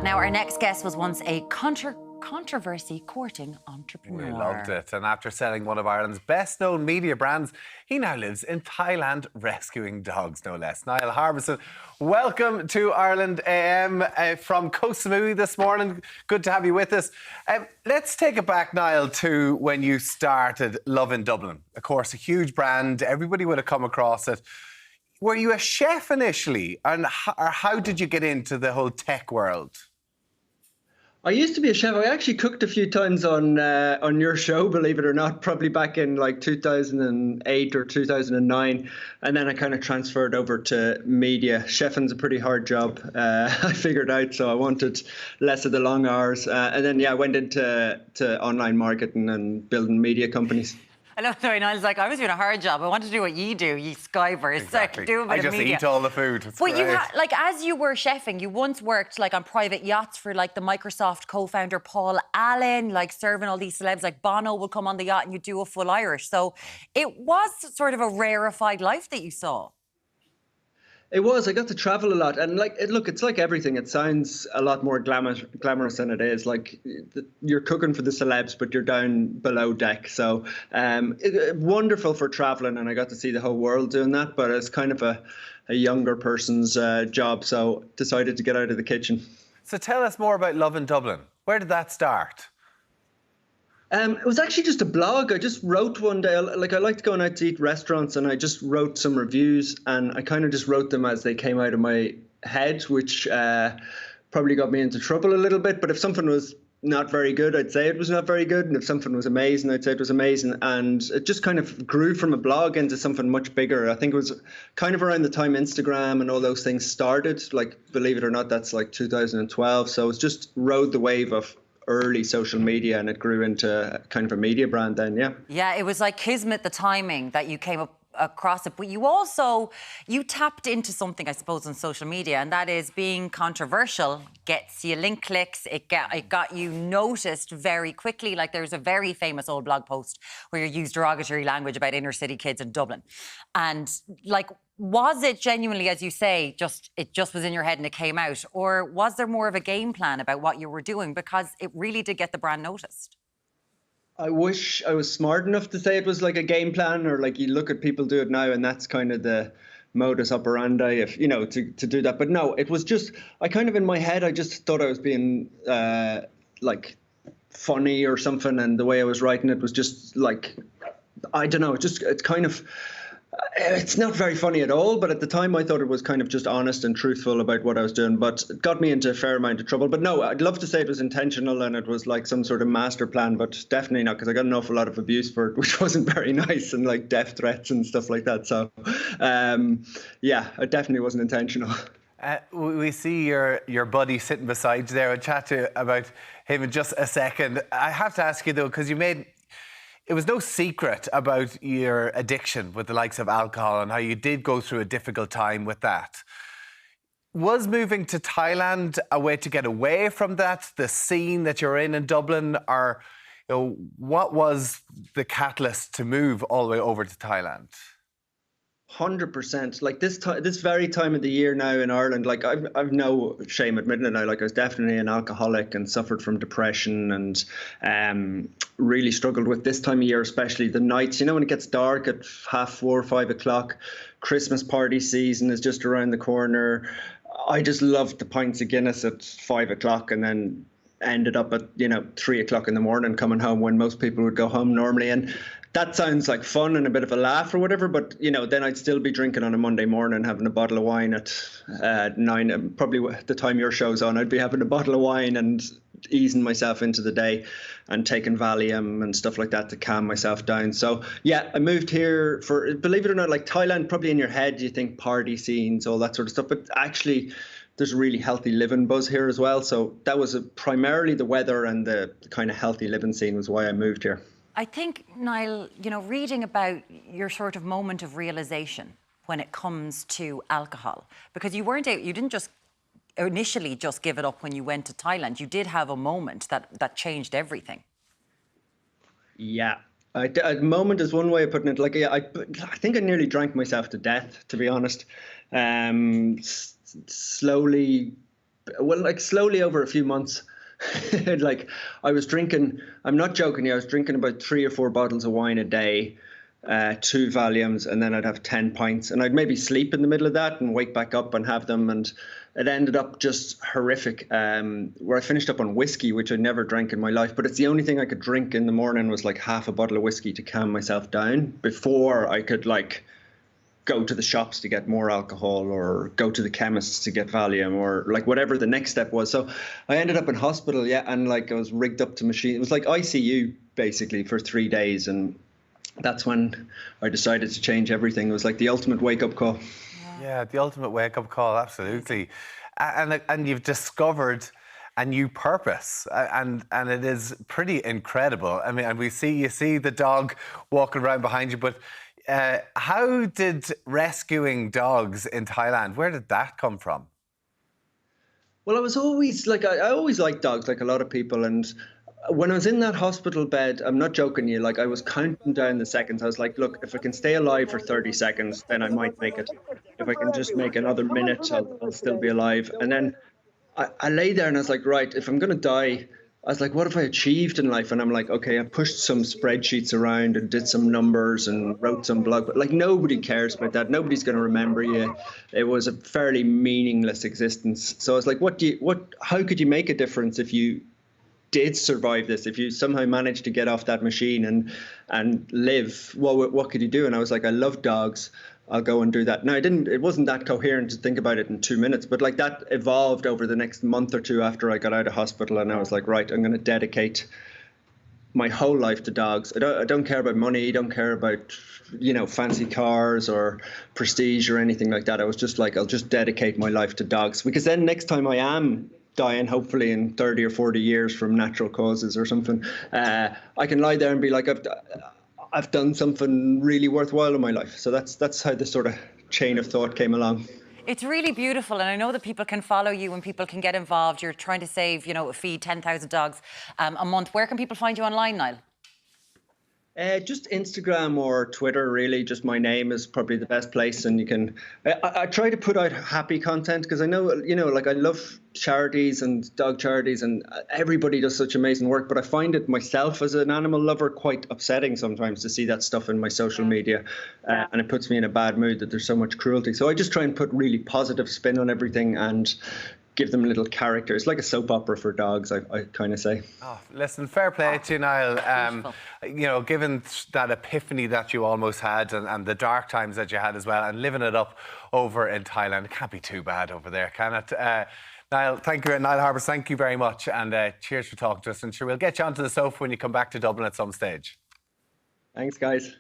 Now, our next guest was once a controversy courting entrepreneur. We loved it. And after selling one of Ireland's best-known media brands, he now lives in Thailand rescuing dogs, no less. Niall Harbison, welcome to Ireland AM from Koh Samui this morning. Good to have you with us. Let's take it back, Niall, to when you started Lovin Dublin. Of course, a huge brand. Everybody would have come across it. Were you a chef initially? And how did you get into the whole tech world? I used to be a chef. I actually cooked a few times on your show, believe it or not, probably back in like 2008 or 2009. And then I kind of transferred over to media. Chefing's a pretty hard job, I figured out. So I wanted less of the long hours. And then, I went into online marketing and building media companies. I love the way Niall's like, I was doing a hard job. I want to do what you do, ye skivers. Exactly. Like, do a bit of media. I just eat all the food. It's but great. as you were chefing, you once worked like on private yachts for like the Microsoft co-founder Paul Allen, like serving all these celebs. Like Bono would come on the yacht and you do a full Irish. So it was sort of a rarefied life that you saw. It was. I got to travel a lot, and it's like everything. It sounds a lot more glamorous than it is. Like you're cooking for the celebs, but you're down below deck. So wonderful for traveling, and I got to see the whole world doing that. But it's kind of a younger person's job, so decided to get out of the kitchen. So tell us more about Lovin Dublin. Where did that start? It was actually just a blog. I just wrote one day, like I liked going out to eat restaurants, and I just wrote some reviews, and I kind of just wrote them as they came out of my head, which probably got me into trouble a little bit. But if something was not very good, I'd say it was not very good. And if something was amazing, I'd say it was amazing. And it just kind of grew from a blog into something much bigger. I think it was kind of around the time Instagram and all those things started. Like, believe it or not, that's like 2012. So it was just rode the wave of early social media, and it grew into kind of a media brand then. Yeah, it was like kismet, the timing that you came up across it. But you tapped into something, I suppose, on social media, and that is being controversial gets you link clicks. It got you noticed very quickly. Like there's a very famous old blog post where you used derogatory language about inner city kids in Dublin, and like, was it genuinely, as you say, it just was in your head and it came out? Or was there more of a game plan about what you were doing? Because it really did get the brand noticed. I wish I was smart enough to say it was like a game plan, or like you look at people do it now and that's kind of the modus operandi, if to do that. But no, it was just, I kind of in my head, I just thought I was being like funny or something. And the way I was writing it was just like, I don't know, it's kind of, it's not very funny at all, but at the time I thought it was kind of just honest and truthful about what I was doing, but it got me into a fair amount of trouble. But no, I'd love to say it was intentional and it was like some sort of master plan, but definitely not, because I got an awful lot of abuse for it, which wasn't very nice, and like death threats and stuff like that. So it definitely wasn't intentional. We see your buddy sitting beside you there. I'll chat to you about him in just a second. I have to ask you though, because it was no secret about your addiction with the likes of alcohol and how you did go through a difficult time with that. Was moving to Thailand a way to get away from that, the scene that you're in Dublin, or what was the catalyst to move all the way over to Thailand? 100%. Like this very time of the year now in Ireland, like I've no shame admitting it now, like I was definitely an alcoholic and suffered from depression, and really struggled with this time of year, especially the nights, when it gets dark at 4:30 or 5 o'clock. Christmas party season is just around the corner. I just loved the pints of Guinness at 5 o'clock, and then ended up at 3 o'clock in the morning coming home when most people would go home normally. And that sounds like fun and a bit of a laugh or whatever, but then I'd still be drinking on a Monday morning, having a bottle of wine at 9, probably the time your show's on. I'd be having a bottle of wine and easing myself into the day and taking Valium and stuff like that to calm myself down. So I moved here for, believe it or not, like Thailand, probably in your head you think party scenes, all that sort of stuff, but actually there's a really healthy living buzz here as well. So that was primarily the weather and the kind of healthy living scene was why I moved here. I think, Niall, reading about your sort of moment of realization when it comes to alcohol, because you didn't just initially just give it up when you went to Thailand. You did have a moment that changed everything. Yeah. A moment is one way of putting it. Like, I think I nearly drank myself to death, to be honest. Slowly well, like slowly over a few months. Like I was drinking, I'm not joking you, I was drinking about 3 or 4 bottles of wine a day, 2 Valiums, and then I'd have 10 pints, and I'd maybe sleep in the middle of that and wake back up and have them, and it ended up just horrific, where I finished up on whiskey, which I never drank in my life, but it's the only thing I could drink in the morning was like half a bottle of whiskey to calm myself down before I could like go to the shops to get more alcohol or go to the chemists to get Valium or like whatever the next step was. So I ended up in hospital, and like I was rigged up to machine. It was like ICU basically for 3 days, and that's when I decided to change everything. It was like the ultimate wake-up call. Yeah, the ultimate wake-up call, absolutely. And you've discovered a new purpose, and it is pretty incredible. I mean, and you see the dog walking around behind you, but how did rescuing dogs in Thailand, where did that come from? Well, I was always like, I always liked dogs, like a lot of people. And when I was in that hospital bed, I'm not joking you, like I was counting down the seconds. I was like, look, if I can stay alive for 30 seconds, then I might make it. If I can just make another minute, I'll still be alive. And then I lay there and I was like, right, if I'm going to die, I was like, what have I achieved in life? And I'm like, okay, I pushed some spreadsheets around and did some numbers and wrote some blog, but like nobody cares about that. Nobody's going to remember you. It was a fairly meaningless existence. So I was like, how could you make a difference if you did survive this? If you somehow managed to get off that machine and live, what could you do? And I was like, I love dogs. I'll go and do that. Now, it wasn't that coherent to think about it in 2 minutes, but like that evolved over the next month or two after I got out of hospital. And I was like, right, I'm going to dedicate my whole life to dogs. I don't care about money. I don't care about, fancy cars or prestige or anything like that. I was just like, I'll just dedicate my life to dogs, because then next time I am dying, hopefully in 30 or 40 years from natural causes or something, I can lie there and be like, I've done something really worthwhile in my life. So that's how the sort of chain of thought came along. It's really beautiful, and I know that people can follow you and people can get involved. You're trying to save, feed 10,000 dogs a month. Where can people find you online, Niall? Just Instagram or Twitter, really. Just my name is probably the best place, and you can. I try to put out happy content because I know, like I love charities and dog charities, and everybody does such amazing work. But I find it myself as an animal lover quite upsetting sometimes to see that stuff in my social media, and it puts me in a bad mood that there's so much cruelty. So I just try and put really positive spin on everything and give them little characters, like a soap opera for dogs, I kind of say. Oh, listen, fair play to you, Niall. Given that epiphany that you almost had and the dark times that you had as well, and living it up over in Thailand, it can't be too bad over there, can it? Niall, thank you, Niall Harbison, thank you very much, and cheers for talking to us. And sure, we'll get you onto the sofa when you come back to Dublin at some stage. Thanks, guys.